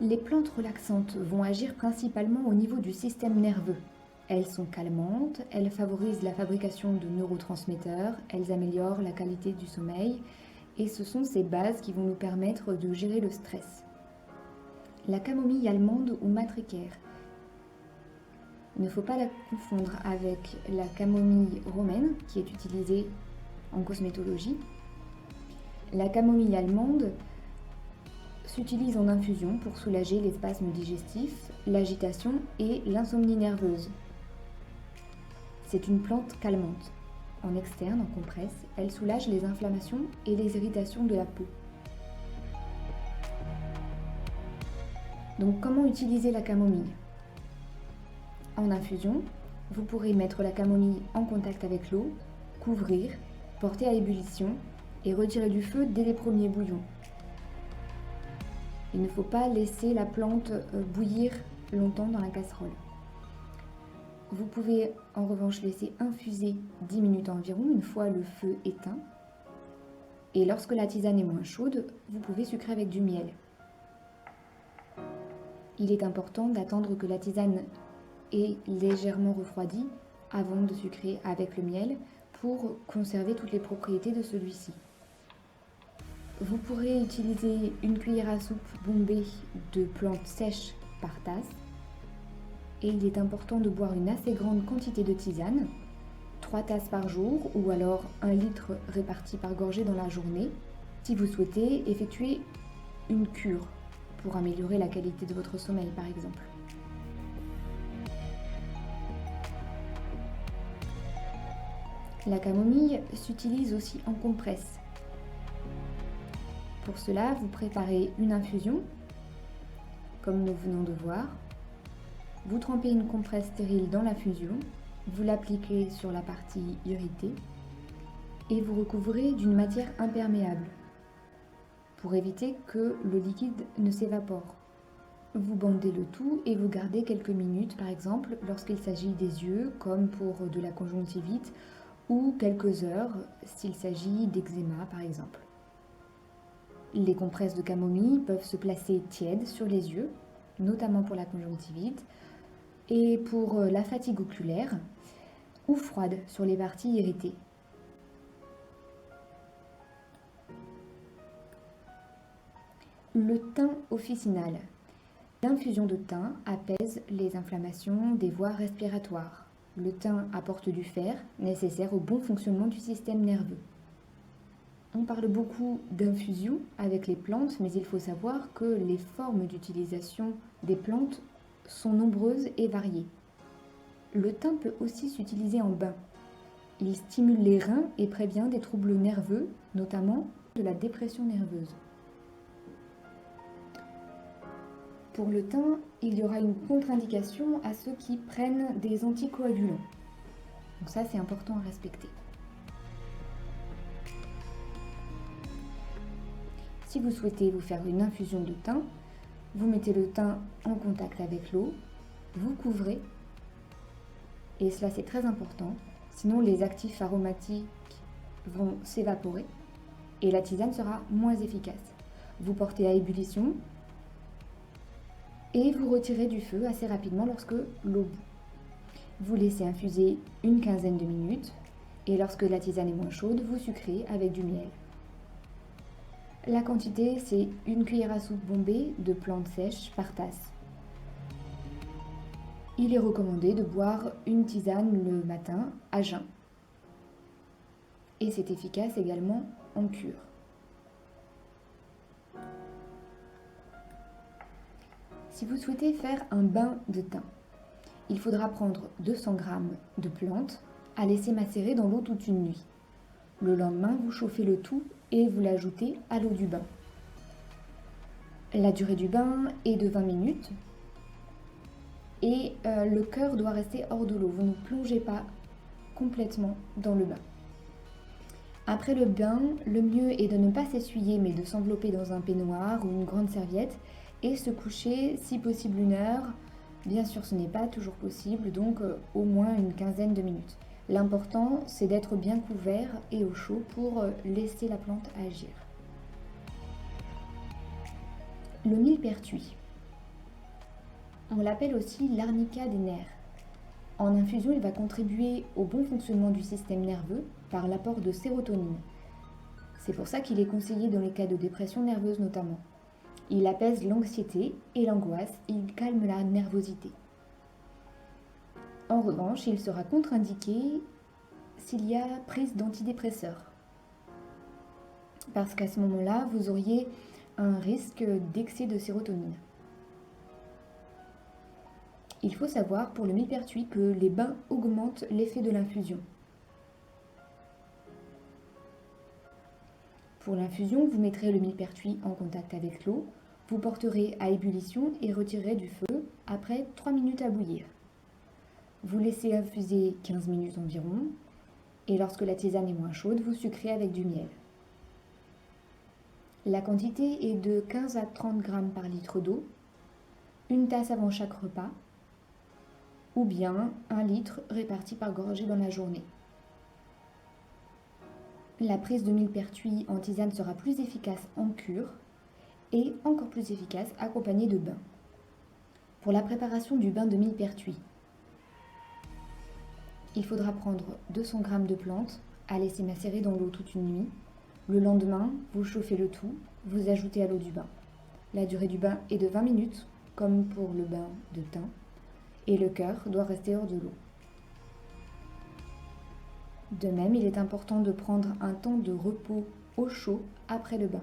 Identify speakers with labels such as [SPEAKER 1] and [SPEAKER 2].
[SPEAKER 1] Les plantes relaxantes vont agir principalement au niveau du système nerveux. Elles sont calmantes, elles favorisent la fabrication de neurotransmetteurs, elles améliorent la qualité du sommeil et ce sont ces bases qui vont nous permettre de gérer le stress. La camomille allemande ou matricaire. Il ne faut pas la confondre avec la camomille romaine qui est utilisée en cosmétologie. La camomille allemande s'utilise en infusion pour soulager les spasmes digestifs, l'agitation et l'insomnie nerveuse. C'est une plante calmante. En externe, en compresse, elle soulage les inflammations et les irritations de la peau. Donc comment utiliser la camomille? En infusion, vous pourrez mettre la camomille en contact avec l'eau, couvrir, porter à ébullition et retirer du feu dès les premiers bouillons. Il ne faut pas laisser la plante bouillir longtemps dans la casserole. Vous pouvez en revanche laisser infuser 10 minutes environ une fois le feu éteint. Et lorsque la tisane est moins chaude, vous pouvez sucrer avec du miel. Il est important d'attendre que la tisane est légèrement refroidie avant de sucrer avec le miel pour conserver toutes les propriétés de celui-ci. Vous pourrez utiliser une cuillère à soupe bombée de plantes sèches par tasse. Et il est important de boire une assez grande quantité de tisane, 3 tasses par jour ou alors 1 litre réparti par gorgée dans la journée, si vous souhaitez effectuer une cure pour améliorer la qualité de votre sommeil par exemple. La camomille s'utilise aussi en compresse. Pour cela, vous préparez une infusion, comme nous venons de voir. Vous trempez une compresse stérile dans l'infusion, vous l'appliquez sur la partie irritée et vous recouvrez d'une matière imperméable pour éviter que le liquide ne s'évapore. Vous bandez le tout et vous gardez quelques minutes, par exemple, lorsqu'il s'agit des yeux, comme pour de la conjonctivite, ou quelques heures s'il s'agit d'eczéma, par exemple. Les compresses de camomille peuvent se placer tièdes sur les yeux, notamment pour la conjonctivite, et pour la fatigue oculaire, ou froides sur les parties irritées. Le thym officinal. L'infusion de thym apaise les inflammations des voies respiratoires. Le thym apporte du fer, nécessaire au bon fonctionnement du système nerveux. On parle beaucoup d'infusion avec les plantes, mais il faut savoir que les formes d'utilisation des plantes sont nombreuses et variées. Le thym peut aussi s'utiliser en bain. Il stimule les reins et prévient des troubles nerveux, notamment de la dépression nerveuse. Pour le thym, il y aura une contre-indication à ceux qui prennent des anticoagulants. Donc ça, c'est important à respecter. Si vous souhaitez vous faire une infusion de thym, vous mettez le thym en contact avec l'eau, vous couvrez, et cela c'est très important, sinon les actifs aromatiques vont s'évaporer et la tisane sera moins efficace. Vous portez à ébullition et vous retirez du feu assez rapidement lorsque l'eau bout. Vous laissez infuser une quinzaine de minutes et lorsque la tisane est moins chaude, vous sucrez avec du miel. La quantité, c'est une cuillère à soupe bombée de plantes sèches par tasse. Il est recommandé de boire une tisane le matin à jeun. Et c'est efficace également en cure. Si vous souhaitez faire un bain de thym, il faudra prendre 200 g de plantes à laisser macérer dans l'eau toute une nuit. Le lendemain, vous chauffez le tout et vous l'ajoutez à l'eau du bain. La durée du bain est de 20 minutes et le cœur doit rester hors de l'eau. Vous ne plongez pas complètement dans le bain. Après le bain, le mieux est de ne pas s'essuyer mais de s'envelopper dans un peignoir ou une grande serviette et se coucher si possible 1 heure. Bien sûr, ce n'est pas toujours possible, donc au moins une quinzaine de minutes. L'important, c'est d'être bien couvert et au chaud pour laisser la plante agir. Le millepertuis. On l'appelle aussi l'arnica des nerfs. En infusion, il va contribuer au bon fonctionnement du système nerveux par l'apport de sérotonine. C'est pour ça qu'il est conseillé dans les cas de dépression nerveuse notamment. Il apaise l'anxiété et l'angoisse, il calme la nervosité. En revanche, il sera contre-indiqué s'il y a prise d'antidépresseurs. Parce qu'à ce moment-là, vous auriez un risque d'excès de sérotonine. Il faut savoir pour le millepertuis que les bains augmentent l'effet de l'infusion. Pour l'infusion, vous mettrez le millepertuis en contact avec l'eau, vous porterez à ébullition et retirerez du feu après 3 minutes à bouillir. Vous laissez infuser 15 minutes environ et lorsque la tisane est moins chaude, vous sucrez avec du miel. La quantité est de 15 à 30 grammes par litre d'eau, une tasse avant chaque repas ou bien 1 litre réparti par gorgée dans la journée. La prise de millepertuis en tisane sera plus efficace en cure et encore plus efficace accompagnée de bains. Pour la préparation du bain de millepertuis, il faudra prendre 200 g de plantes à laisser macérer dans l'eau toute une nuit. Le lendemain, vous chauffez le tout, vous ajoutez à l'eau du bain. La durée du bain est de 20 minutes, comme pour le bain de thym, et le cœur doit rester hors de l'eau. De même, il est important de prendre un temps de repos au chaud après le bain.